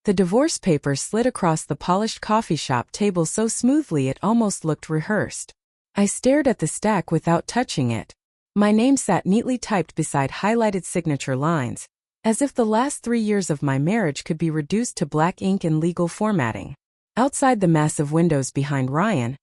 The divorce papers slid across the polished coffee shop table so smoothly it almost looked rehearsed. I stared at the stack without touching it. My name sat neatly typed beside highlighted signature lines, as if the last 3 years of my marriage could be reduced to black ink and legal formatting. Outside the massive windows behind Ryan,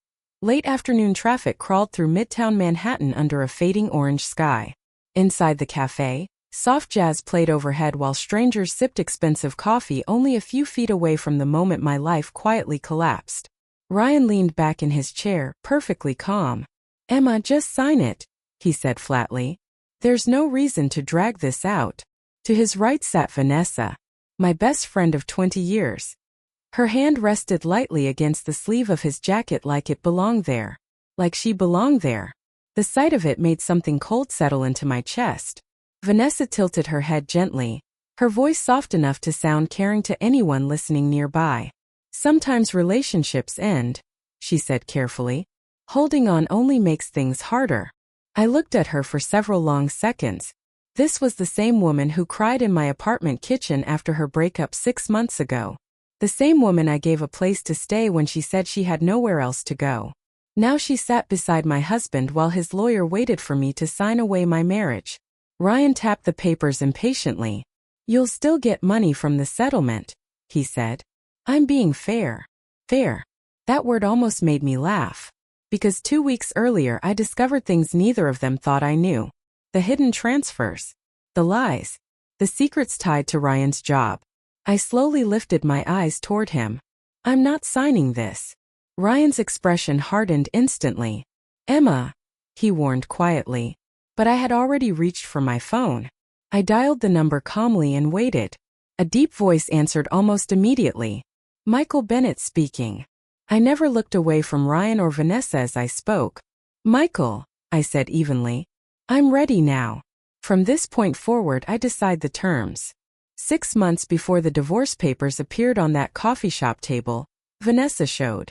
late afternoon traffic crawled through midtown Manhattan under a fading orange sky. Inside the cafe, soft jazz played overhead while strangers sipped expensive coffee only a few feet away from the moment my life quietly collapsed. Ryan leaned back in his chair, perfectly calm. "Emma, just sign it," he said flatly. "There's no reason to drag this out." To his right sat Vanessa, my best friend of 20 years. Her hand rested lightly against the sleeve of his jacket like it belonged there. Like she belonged there. The sight of it made something cold settle into my chest. Vanessa tilted her head gently, her voice soft enough to sound caring to anyone listening nearby. "Sometimes relationships end," she said carefully. "Holding on only makes things harder." I looked at her for several long seconds. This was the same woman who cried in my apartment kitchen after her breakup 6 months ago. The same woman I gave a place to stay when she said she had nowhere else to go. Now she sat beside my husband while his lawyer waited for me to sign away my marriage. Ryan tapped the papers impatiently. "You'll still get money from the settlement," he said. "I'm being fair." Fair. That word almost made me laugh. Because 2 weeks earlier I discovered things neither of them thought I knew. The hidden transfers. The lies. The secrets tied to Ryan's job. I slowly lifted my eyes toward him. "I'm not signing this." Ryan's expression hardened instantly. "Emma," he warned quietly. But I had already reached for my phone. I dialed the number calmly and waited. A deep voice answered almost immediately. "Michael Bennett speaking." I never looked away from Ryan or Vanessa as I spoke. "Michael," I said evenly. "I'm ready now. From this point forward I decide the terms." 6 months before the divorce papers appeared on that coffee shop table, Vanessa showed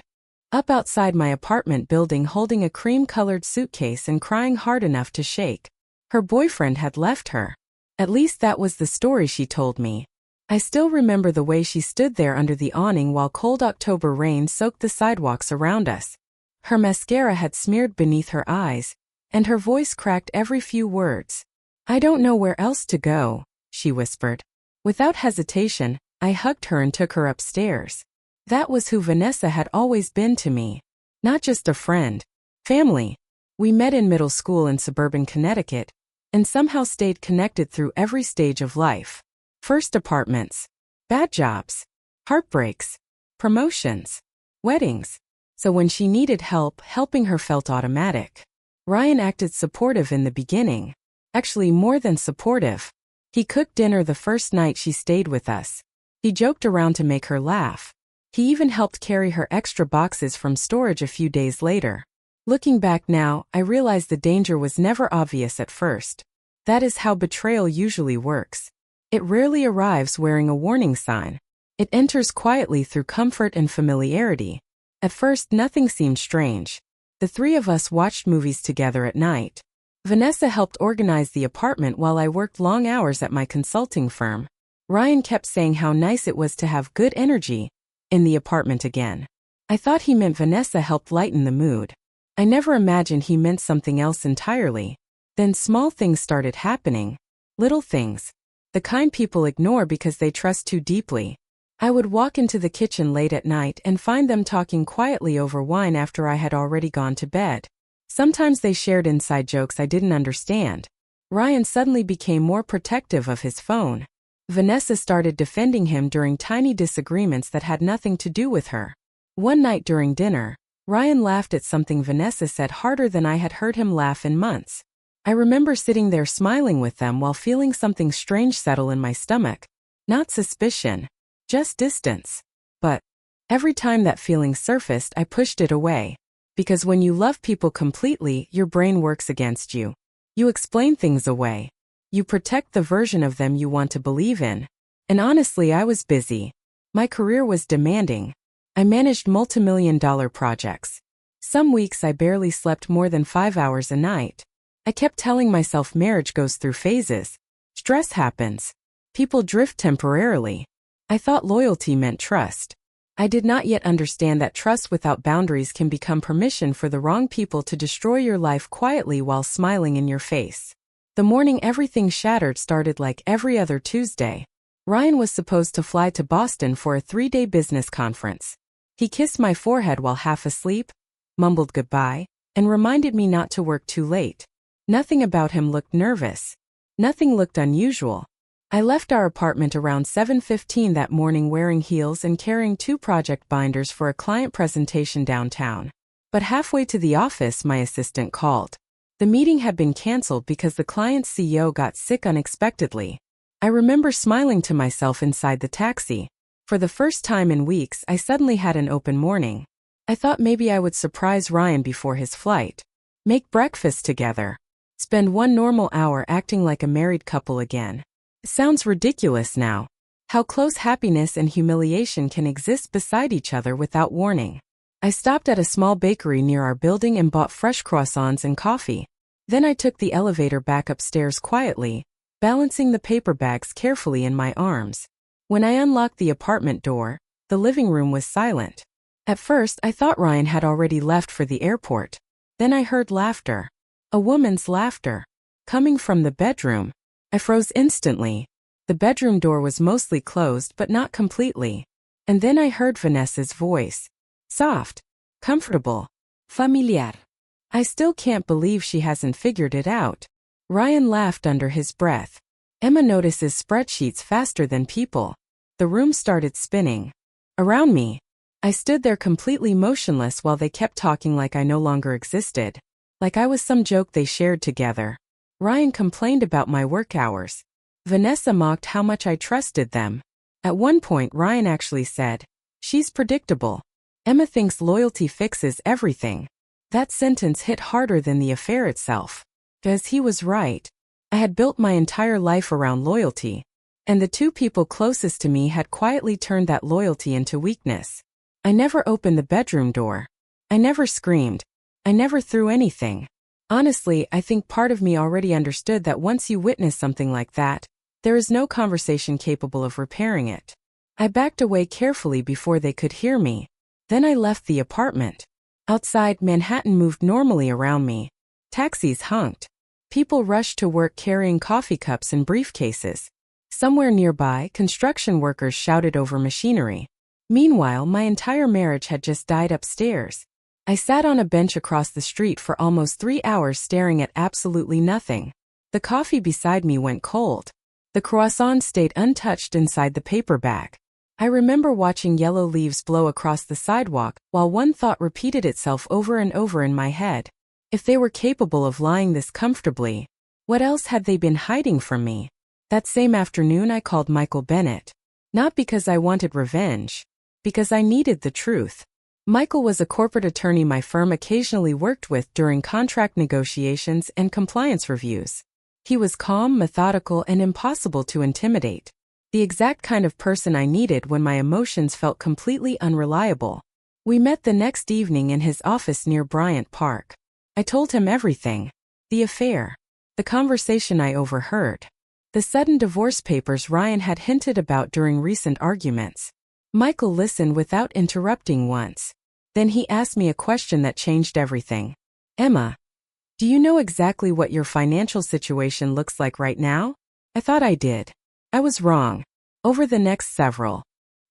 up outside my apartment building holding a cream-colored suitcase and crying hard enough to shake. Her boyfriend had left her. At least that was the story she told me. I still remember the way she stood there under the awning while cold October rain soaked the sidewalks around us. Her mascara had smeared beneath her eyes, and her voice cracked every few words. "I don't know where else to go," she whispered. Without hesitation, I hugged her and took her upstairs. That was who Vanessa had always been to me. Not just a friend. Family. We met in middle school in suburban Connecticut, and somehow stayed connected through every stage of life. First apartments. Bad jobs. Heartbreaks. Promotions. Weddings. So when she needed help, helping her felt automatic. Ryan acted supportive in the beginning. Actually more than supportive. He cooked dinner the first night she stayed with us. He joked around to make her laugh. He even helped carry her extra boxes from storage a few days later. Looking back now, I realize the danger was never obvious at first. That is how betrayal usually works. It rarely arrives wearing a warning sign. It enters quietly through comfort and familiarity. At first, nothing seemed strange. The three of us watched movies together at night. Vanessa helped organize the apartment while I worked long hours at my consulting firm. Ryan kept saying how nice it was to have good energy in the apartment again. I thought he meant Vanessa helped lighten the mood. I never imagined he meant something else entirely. Then small things started happening. Little things. The kind people ignore because they trust too deeply. I would walk into the kitchen late at night and find them talking quietly over wine after I had already gone to bed. Sometimes they shared inside jokes I didn't understand. Ryan suddenly became more protective of his phone. Vanessa started defending him during tiny disagreements that had nothing to do with her. One night during dinner, Ryan laughed at something Vanessa said harder than I had heard him laugh in months. I remember sitting there smiling with them while feeling something strange settle in my stomach. Not suspicion, just distance. But every time that feeling surfaced, I pushed it away. Because when you love people completely, your brain works against you. You explain things away. You protect the version of them you want to believe in. And honestly, I was busy. My career was demanding. I managed multimillion-dollar projects. Some weeks I barely slept more than 5 hours a night. I kept telling myself marriage goes through phases. Stress happens. People drift temporarily. I thought loyalty meant trust. I did not yet understand that trust without boundaries can become permission for the wrong people to destroy your life quietly while smiling in your face. The morning everything shattered started like every other Tuesday. Ryan was supposed to fly to Boston for a 3-day business conference. He kissed my forehead while half asleep, mumbled goodbye, and reminded me not to work too late. Nothing about him looked nervous. Nothing looked unusual. I left our apartment around 7:15 that morning wearing heels and carrying 2 project binders for a client presentation downtown. But halfway to the office, my assistant called. The meeting had been canceled because the client's CEO got sick unexpectedly. I remember smiling to myself inside the taxi. For the first time in weeks, I suddenly had an open morning. I thought maybe I would surprise Ryan before his flight. Make breakfast together. Spend one normal hour acting like a married couple again. It sounds ridiculous now. How close happiness and humiliation can exist beside each other without warning. I stopped at a small bakery near our building and bought fresh croissants and coffee. Then I took the elevator back upstairs quietly, balancing the paper bags carefully in my arms. When I unlocked the apartment door, the living room was silent. At first, I thought Ryan had already left for the airport. Then I heard laughter. A woman's laughter. Coming from the bedroom. I froze instantly. The bedroom door was mostly closed but not completely. And then I heard Vanessa's voice. Soft. Comfortable. Familiar. I still can't believe she hasn't figured it out. Ryan laughed under his breath. Emma notices spreadsheets faster than people. The room started spinning. Around me. I stood there completely motionless while they kept talking like I no longer existed. Like I was some joke they shared together. Ryan complained about my work hours. Vanessa mocked how much I trusted them. At one point Ryan actually said, "She's predictable. Emma thinks loyalty fixes everything." That sentence hit harder than the affair itself. Because he was right. I had built my entire life around loyalty. And the 2 people closest to me had quietly turned that loyalty into weakness. I never opened the bedroom door. I never screamed. I never threw anything. Honestly, I think part of me already understood that once you witness something like that, there is no conversation capable of repairing it. I backed away carefully before they could hear me. Then I left the apartment. Outside, Manhattan moved normally around me. Taxis honked. People rushed to work carrying coffee cups and briefcases. Somewhere nearby, construction workers shouted over machinery. Meanwhile, my entire marriage had just died upstairs. I sat on a bench across the street for almost 3 hours staring at absolutely nothing. The coffee beside me went cold. The croissant stayed untouched inside the paper bag. I remember watching yellow leaves blow across the sidewalk while one thought repeated itself over and over in my head. If they were capable of lying this comfortably, what else had they been hiding from me? That same afternoon I called Michael Bennett. Not because I wanted revenge. Because I needed the truth. Michael was a corporate attorney my firm occasionally worked with during contract negotiations and compliance reviews. He was calm, methodical, and impossible to intimidate. The exact kind of person I needed when my emotions felt completely unreliable. We met the next evening in his office near Bryant Park. I told him everything. The affair. The conversation I overheard. The sudden divorce papers Ryan had hinted about during recent arguments. Michael listened without interrupting once. Then he asked me a question that changed everything. "Emma, do you know exactly what your financial situation looks like right now?" I thought I did. I was wrong. Over the next several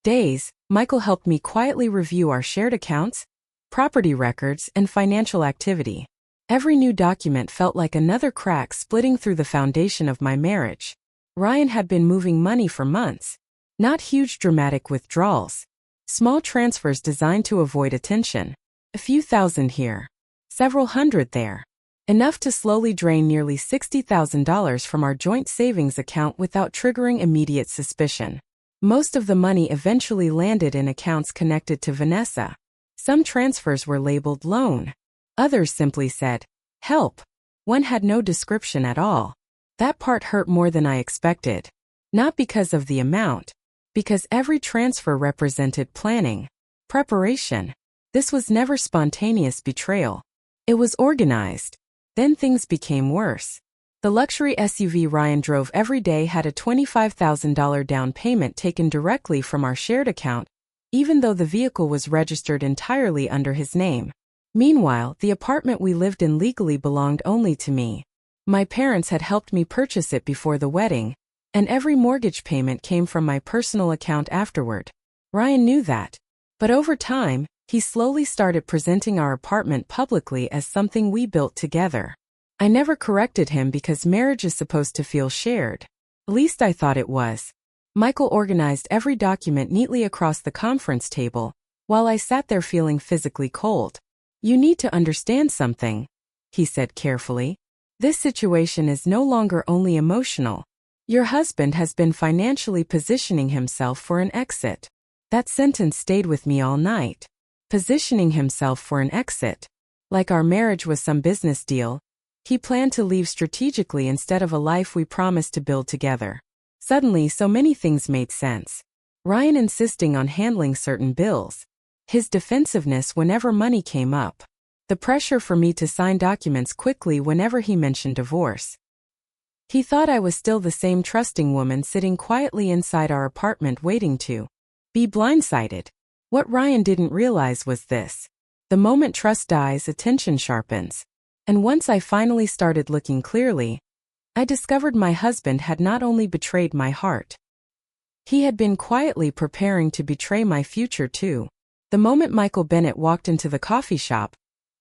days, Michael helped me quietly review our shared accounts, property records, and financial activity. Every new document felt like another crack splitting through the foundation of my marriage. Ryan had been moving money for months. Not huge dramatic withdrawals. Small transfers designed to avoid attention. A few thousand here. Several hundred there. Enough to slowly drain nearly $60,000 from our joint savings account without triggering immediate suspicion. Most of the money eventually landed in accounts connected to Vanessa. Some transfers were labeled loan. Others simply said, "Help." One had no description at all. That part hurt more than I expected. Not because of the amount. Because every transfer represented planning. Preparation. This was never spontaneous betrayal. It was organized. Then things became worse. The luxury SUV Ryan drove every day had a $25,000 down payment taken directly from our shared account, even though the vehicle was registered entirely under his name. Meanwhile, the apartment we lived in legally belonged only to me. My parents had helped me purchase it before the wedding, and every mortgage payment came from my personal account afterward. Ryan knew that. But over time, he slowly started presenting our apartment publicly as something we built together. I never corrected him because marriage is supposed to feel shared. At least I thought it was. Michael organized every document neatly across the conference table, while I sat there feeling physically cold. "You need to understand something," he said carefully. "This situation is no longer only emotional. Your husband has been financially positioning himself for an exit." That sentence stayed with me all night. Positioning himself for an exit. Like our marriage was some business deal. He planned to leave strategically instead of a life we promised to build together. Suddenly, so many things made sense. Ryan insisting on handling certain bills. His defensiveness whenever money came up. The pressure for me to sign documents quickly whenever he mentioned divorce. He thought I was still the same trusting woman sitting quietly inside our apartment waiting to be blindsided. What Ryan didn't realize was this. The moment trust dies, attention sharpens. And once I finally started looking clearly, I discovered my husband had not only betrayed my heart. He had been quietly preparing to betray my future too. The moment Michael Bennett walked into the coffee shop,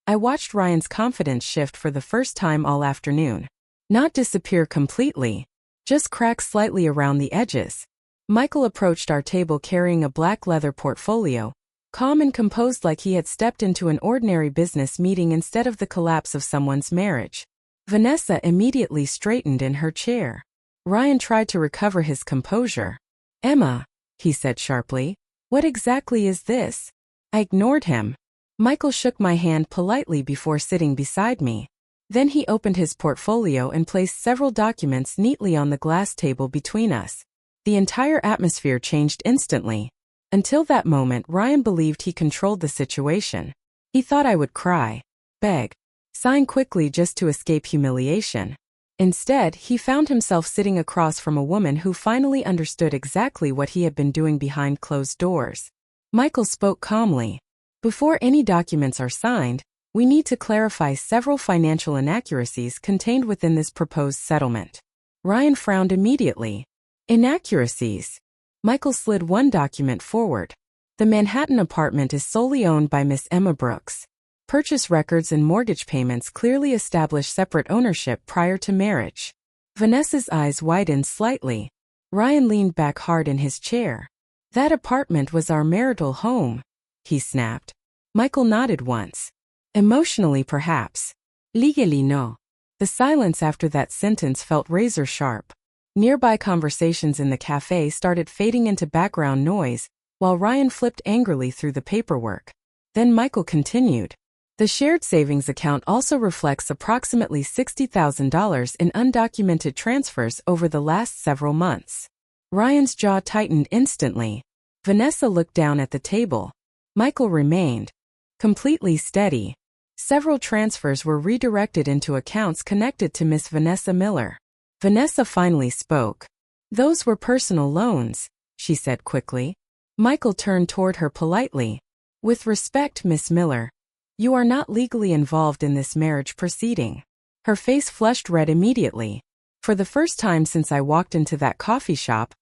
I watched Ryan's confidence shift for the first time all afternoon. Not disappear completely, just crack slightly around the edges. Michael approached our table carrying a black leather portfolio, calm and composed like he had stepped into an ordinary business meeting instead of the collapse of someone's marriage. Vanessa immediately straightened in her chair. Ryan tried to recover his composure. "Emma," he said sharply, "what exactly is this?" I ignored him. Michael shook my hand politely before sitting beside me. Then he opened his portfolio and placed several documents neatly on the glass table between us. The entire atmosphere changed instantly. Until that moment, Ryan believed he controlled the situation. He thought I would cry, beg, sign quickly just to escape humiliation. Instead, he found himself sitting across from a woman who finally understood exactly what he had been doing behind closed doors. Michael spoke calmly. "Before any documents are signed, we need to clarify several financial inaccuracies contained within this proposed settlement." Ryan frowned immediately. "Inaccuracies?" Michael slid one document forward. "The Manhattan apartment is solely owned by Miss Emma Brooks. Purchase records and mortgage payments clearly establish separate ownership prior to marriage." Vanessa's eyes widened slightly. Ryan leaned back hard in his chair. "That apartment was our marital home," he snapped. Michael nodded once. "Emotionally, perhaps. Legally, no." The silence after that sentence felt razor sharp. Nearby conversations in the cafe started fading into background noise, while Ryan flipped angrily through the paperwork. Then Michael continued. "The shared savings account also reflects approximately $60,000 in undocumented transfers over the last several months." Ryan's jaw tightened instantly. Vanessa looked down at the table. Michael remained completely steady. Several transfers were redirected into accounts connected to Miss Vanessa Miller. Vanessa finally spoke. "Those were personal loans," she said quickly. Michael turned toward her politely. "With respect, Miss Miller, you are not legally involved in this marriage proceeding." Her face flushed red immediately. For the first time since I walked into that coffee shop,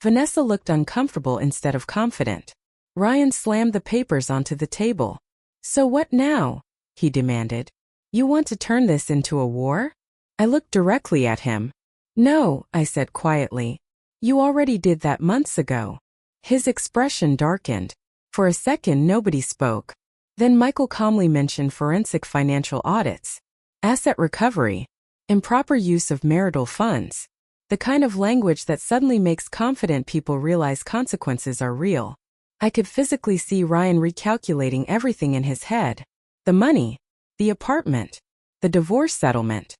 Vanessa looked uncomfortable instead of confident. Ryan slammed the papers onto the table. "So what now?" he demanded. "You want to turn this into a war?" I looked directly at him. "No," I said quietly. "You already did that months ago." His expression darkened. For a second, nobody spoke. Then Michael calmly mentioned forensic financial audits, asset recovery, improper use of marital funds. The kind of language that suddenly makes confident people realize consequences are real. I could physically see Ryan recalculating everything in his head. The money, the apartment, the divorce settlement.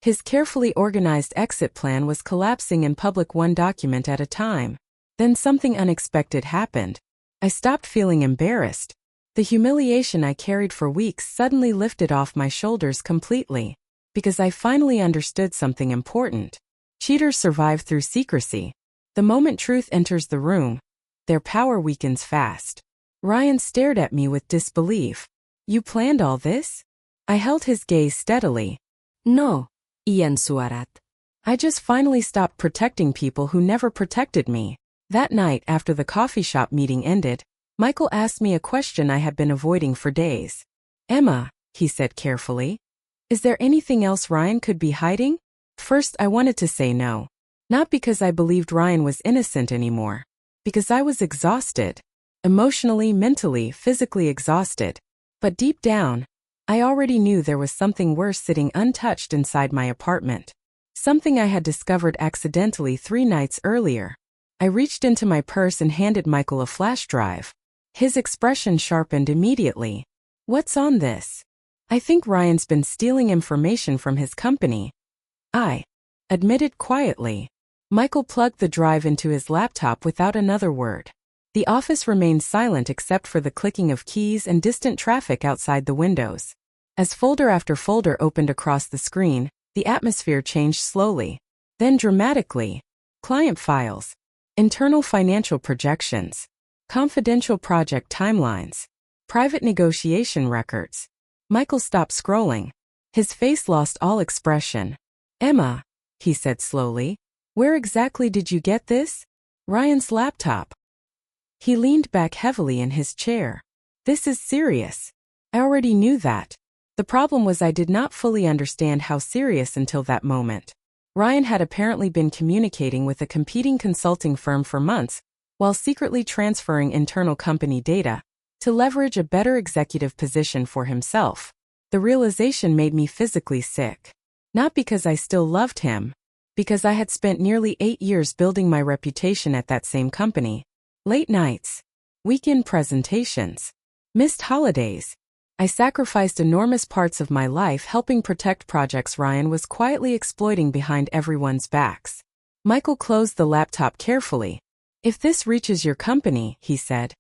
His carefully organized exit plan was collapsing in public one document at a time. Then something unexpected happened. I stopped feeling embarrassed. The humiliation I carried for weeks suddenly lifted off my shoulders completely. Because I finally understood something important. Cheaters survive through secrecy. The moment truth enters the room, their power weakens fast. Ryan stared at me with disbelief. You planned all this? I held his gaze steadily. No, iyan suarat. I just finally stopped protecting people who never protected me. That night after the coffee shop meeting ended, Michael asked me a question I had been avoiding for days. Emma, he said carefully, is there anything else Ryan could be hiding? First, I wanted to say no. Not because I believed Ryan was innocent anymore. Because I was exhausted. Emotionally, mentally, physically exhausted. But deep down, I already knew there was something worse sitting untouched inside my apartment. Something I had discovered accidentally 3 nights earlier. I reached into my purse and handed Michael a flash drive. His expression sharpened immediately. What's on this? I think Ryan's been stealing information from his company. I admitted quietly. Michael plugged the drive into his laptop without another word. The office remained silent except for the clicking of keys and distant traffic outside the windows. As folder after folder opened across the screen, the atmosphere changed slowly. Then dramatically. Client files. Internal financial projections. Confidential project timelines. Private negotiation records. Michael stopped scrolling. His face lost all expression. Emma, he said slowly, where exactly did you get this? Ryan's laptop. He leaned back heavily in his chair. This is serious. I already knew that. The problem was I did not fully understand how serious until that moment. Ryan had apparently been communicating with a competing consulting firm for months, while secretly transferring internal company data, to leverage a better executive position for himself. The realization made me physically sick. Not because I still loved him, because I had spent nearly 8 years building my reputation at that same company. Late nights, weekend presentations, missed holidays. I sacrificed enormous parts of my life helping protect projects Ryan was quietly exploiting behind everyone's backs. Michael closed the laptop carefully. If this reaches your company, he said,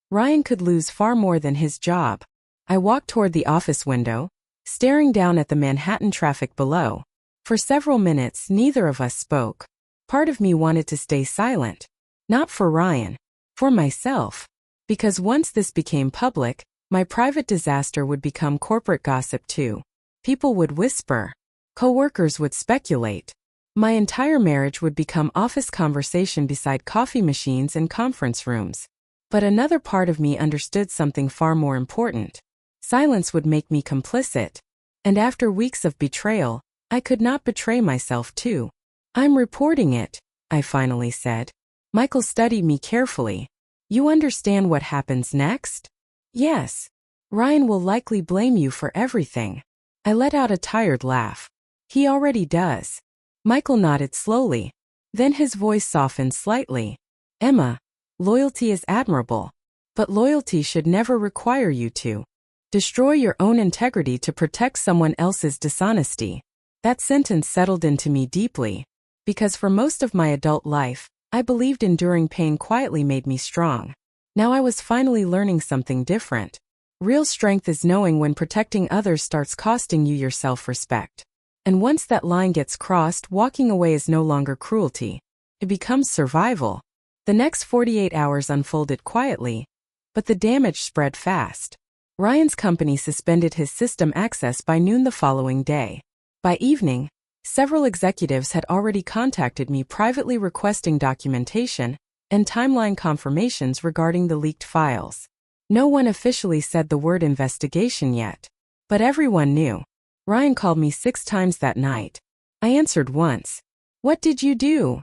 Ryan could lose far more than his job. I walked toward the office window, staring down at the Manhattan traffic below. For several minutes, neither of us spoke. Part of me wanted to stay silent. Not for Ryan. For myself. Because once this became public, my private disaster would become corporate gossip too. People would whisper. Coworkers would speculate. My entire marriage would become office conversation beside coffee machines and conference rooms. But another part of me understood something far more important. Silence would make me complicit. And after weeks of betrayal, I could not betray myself too. I'm reporting it, I finally said. Michael studied me carefully. You understand what happens next? Yes. Ryan will likely blame you for everything. I let out a tired laugh. He already does. Michael nodded slowly. Then his voice softened slightly. Emma, loyalty is admirable. But loyalty should never require you to destroy your own integrity to protect someone else's dishonesty. That sentence settled into me deeply. Because for most of my adult life, I believed enduring pain quietly made me strong. Now I was finally learning something different. Real strength is knowing when protecting others starts costing you your self-respect. And once that line gets crossed, walking away is no longer cruelty. It becomes survival. The next 48 hours unfolded quietly, but the damage spread fast. Ryan's company suspended his system access by noon the following day. By evening, several executives had already contacted me privately requesting documentation and timeline confirmations regarding the leaked files. No one officially said the word investigation yet, but everyone knew. Ryan called me 6 times that night. I answered once. What did you do?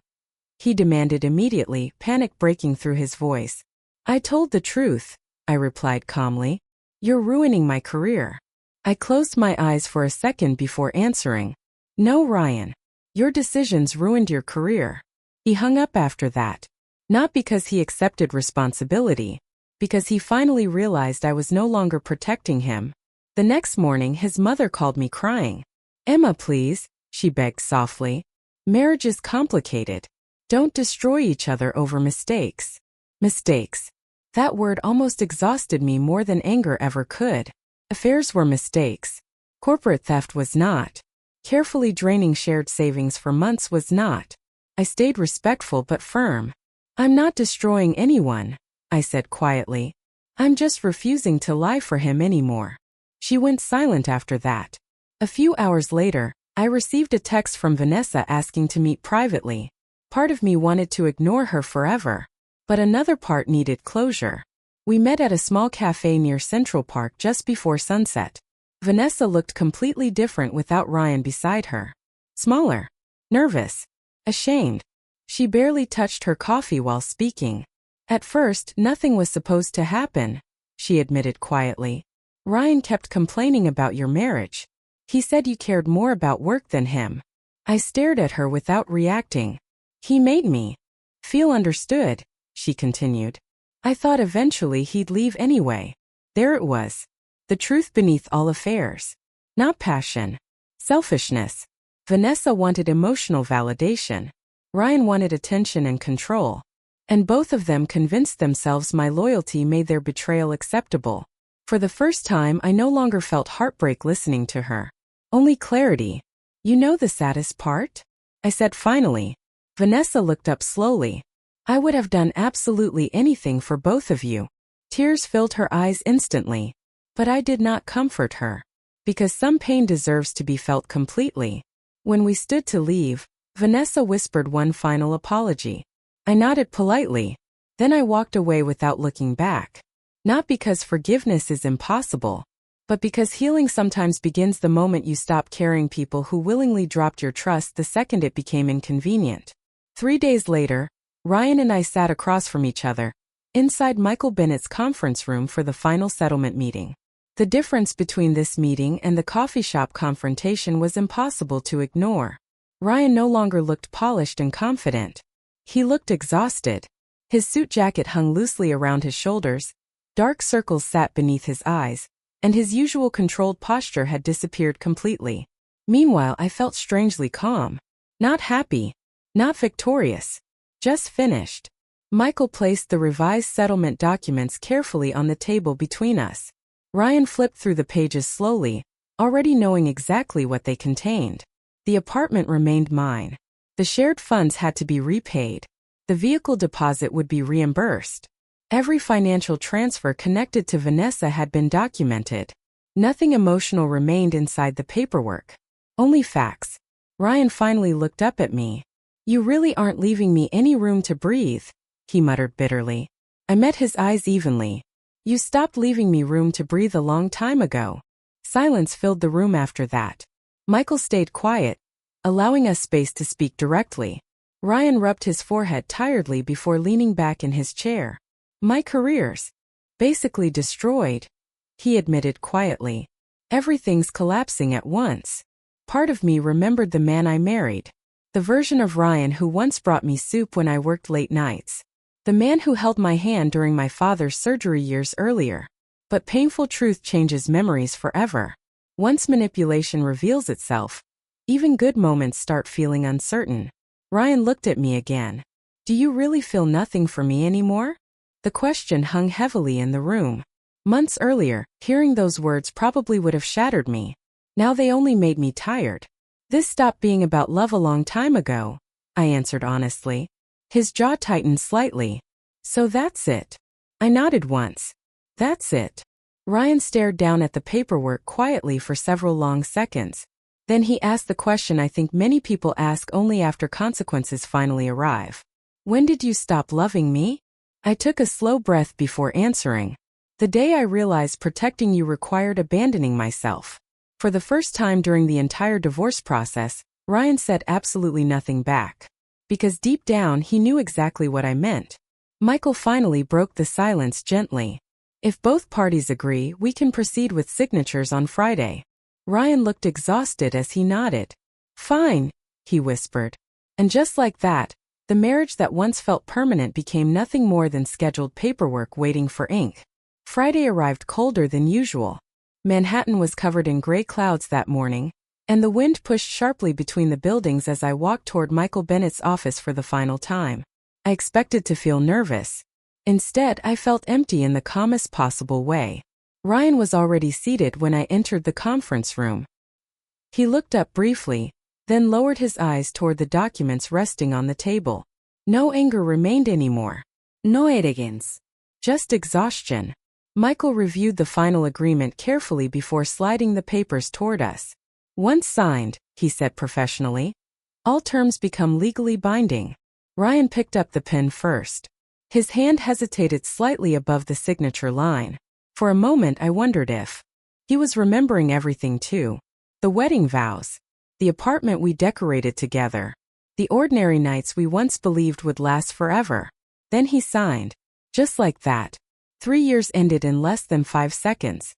He demanded immediately, panic breaking through his voice. I told the truth, I replied calmly. You're ruining my career. I closed my eyes for a second before answering. No, Ryan. Your decisions ruined your career. He hung up after that. Not because he accepted responsibility, because he finally realized I was no longer protecting him. The next morning, his mother called me crying. Emma, please, she begged softly. Marriage is complicated. Don't destroy each other over mistakes. Mistakes. That word almost exhausted me more than anger ever could. Affairs were mistakes. Corporate theft was not. Carefully draining shared savings for months was not. I stayed respectful but firm. I'm not destroying anyone, I said quietly. I'm just refusing to lie for him anymore. She went silent after that. A few hours later, I received a text from Vanessa asking to meet privately. Part of me wanted to ignore her forever, but another part needed closure. We met at a small cafe near Central Park just before sunset. Vanessa looked completely different without Ryan beside her. Smaller, nervous, ashamed. She barely touched her coffee while speaking. At first, nothing was supposed to happen, she admitted quietly. Ryan kept complaining about your marriage. He said you cared more about work than him. I stared at her without reacting. He made me feel understood, she continued. I thought eventually he'd leave anyway. There it was. The truth beneath all affairs. Not passion. Selfishness. Vanessa wanted emotional validation. Ryan wanted attention and control. And both of them convinced themselves my loyalty made their betrayal acceptable. For the first time, I no longer felt heartbreak listening to her. Only clarity. You know the saddest part? I said finally. Vanessa looked up slowly. I would have done absolutely anything for both of you. Tears filled her eyes instantly. But I did not comfort her. Because some pain deserves to be felt completely. When we stood to leave, Vanessa whispered one final apology. I nodded politely. Then I walked away without looking back. Not because forgiveness is impossible, but because healing sometimes begins the moment you stop carrying people who willingly dropped your trust the second it became inconvenient. 3 days later, Ryan and I sat across from each other, inside Michael Bennett's conference room for the final settlement meeting. The difference between this meeting and the coffee shop confrontation was impossible to ignore. Ryan no longer looked polished and confident. He looked exhausted. His suit jacket hung loosely around his shoulders, dark circles sat beneath his eyes, and his usual controlled posture had disappeared completely. Meanwhile, I felt strangely calm. Not happy. Not victorious. Just finished. Michael placed the revised settlement documents carefully on the table between us. Ryan flipped through the pages slowly, already knowing exactly what they contained. The apartment remained mine. The shared funds had to be repaid. The vehicle deposit would be reimbursed. Every financial transfer connected to Vanessa had been documented. Nothing emotional remained inside the paperwork. Only facts. Ryan finally looked up at me. You really aren't leaving me any room to breathe, he muttered bitterly. I met his eyes evenly. You stopped leaving me room to breathe a long time ago. Silence filled the room after that. Michael stayed quiet, allowing us space to speak directly. Ryan rubbed his forehead tiredly before leaning back in his chair. My career's basically destroyed, he admitted quietly. Everything's collapsing at once. Part of me remembered the man I married. The version of Ryan who once brought me soup when I worked late nights. The man who held my hand during my father's surgery years earlier. But painful truth changes memories forever. Once manipulation reveals itself, even good moments start feeling uncertain. Ryan looked at me again. Do you really feel nothing for me anymore? The question hung heavily in the room. Months earlier, hearing those words probably would have shattered me. Now they only made me tired. This stopped being about love a long time ago, I answered honestly. His jaw tightened slightly. So that's it. I nodded once. That's it. Ryan stared down at the paperwork quietly for several long seconds. Then he asked the question I think many people ask only after consequences finally arrive. When did you stop loving me? I took a slow breath before answering. The day I realized protecting you required abandoning myself. For the first time during the entire divorce process, Ryan said absolutely nothing back. Because deep down he knew exactly what I meant. Michael finally broke the silence gently. If both parties agree, we can proceed with signatures on Friday. Ryan looked exhausted as he nodded. Fine, he whispered. And just like that, the marriage that once felt permanent became nothing more than scheduled paperwork waiting for ink. Friday arrived colder than usual. Manhattan was covered in gray clouds that morning, and the wind pushed sharply between the buildings as I walked toward Michael Bennett's office for the final time. I expected to feel nervous. Instead, I felt empty in the calmest possible way. Ryan was already seated when I entered the conference room. He looked up briefly, then lowered his eyes toward the documents resting on the table. No anger remained anymore. No arrogance. Just exhaustion. Michael reviewed the final agreement carefully before sliding the papers toward us. Once signed, he said professionally, all terms become legally binding. Ryan picked up the pen first. His hand hesitated slightly above the signature line. For a moment I wondered if he was remembering everything too. The wedding vows. The apartment we decorated together. The ordinary nights we once believed would last forever. Then he signed. Just like that. 3 years ended in less than 5 seconds.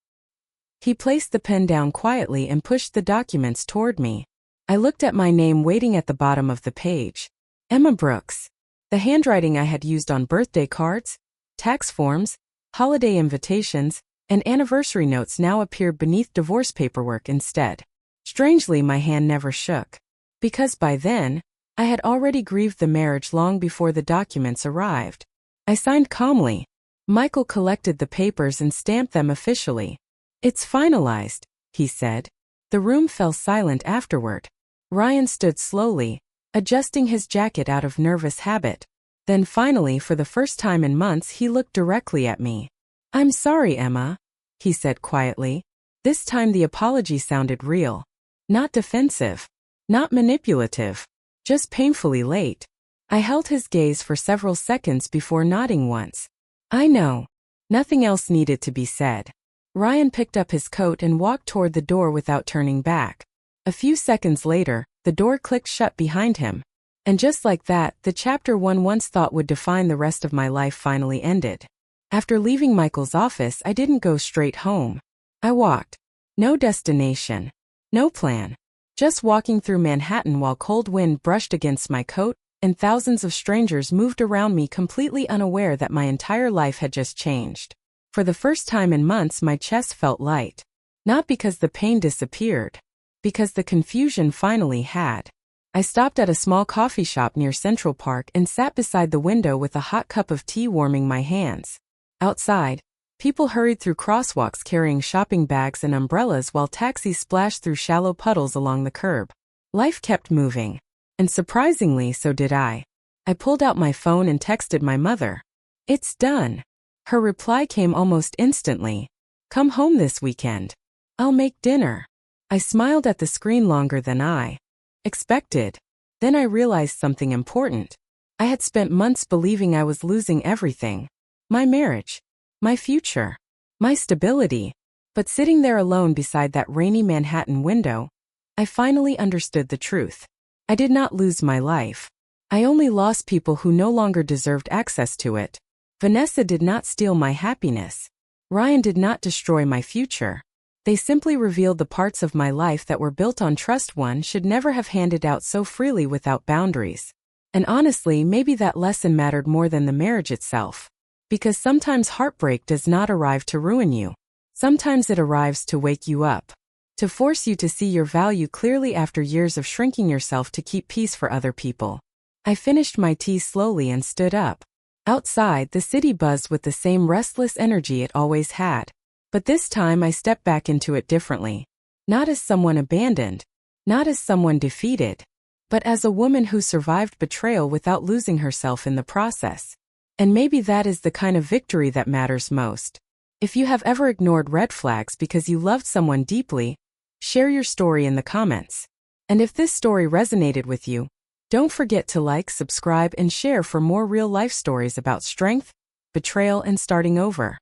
He placed the pen down quietly and pushed the documents toward me. I looked at my name waiting at the bottom of the page. Emma Brooks. The handwriting I had used on birthday cards, tax forms, holiday invitations, and anniversary notes now appeared beneath divorce paperwork instead. Strangely, my hand never shook. Because by then, I had already grieved the marriage long before the documents arrived. I signed calmly. Michael collected the papers and stamped them officially. It's finalized, he said. The room fell silent afterward. Ryan stood slowly, adjusting his jacket out of nervous habit. Then finally, for the first time in months, he looked directly at me. I'm sorry, Emma, he said quietly. This time the apology sounded real. Not defensive. Not manipulative. Just painfully late. I held his gaze for several seconds before nodding once. I know. Nothing else needed to be said. Ryan picked up his coat and walked toward the door without turning back. A few seconds later, the door clicked shut behind him. And just like that, the chapter one once thought would define the rest of my life finally ended. After leaving Michael's office, I didn't go straight home. I walked. No destination. No plan. Just walking through Manhattan while cold wind brushed against my coat, and thousands of strangers moved around me completely unaware that my entire life had just changed. For the first time in months, my chest felt light. Not because the pain disappeared. Because the confusion finally had. I stopped at a small coffee shop near Central Park and sat beside the window with a hot cup of tea warming my hands. Outside, people hurried through crosswalks carrying shopping bags and umbrellas while taxis splashed through shallow puddles along the curb. Life kept moving. And surprisingly, so did I. I pulled out my phone and texted my mother. It's done. Her reply came almost instantly. Come home this weekend. I'll make dinner. I smiled at the screen longer than I expected. Then I realized something important. I had spent months believing I was losing everything. My marriage. My future. My stability. But sitting there alone beside that rainy Manhattan window, I finally understood the truth. I did not lose my life. I only lost people who no longer deserved access to it. Vanessa did not steal my happiness. Ryan did not destroy my future. They simply revealed the parts of my life that were built on trust one should never have handed out so freely without boundaries. And honestly, maybe that lesson mattered more than the marriage itself. Because sometimes heartbreak does not arrive to ruin you. Sometimes it arrives to wake you up. To force you to see your value clearly after years of shrinking yourself to keep peace for other people. I finished my tea slowly and stood up. Outside, the city buzzed with the same restless energy it always had. But this time I stepped back into it differently. Not as someone abandoned. Not as someone defeated. But as a woman who survived betrayal without losing herself in the process. And maybe that is the kind of victory that matters most. If you have ever ignored red flags because you loved someone deeply, share your story in the comments. And if this story resonated with you, don't forget to like, subscribe, and share for more real-life stories about strength, betrayal, and starting over.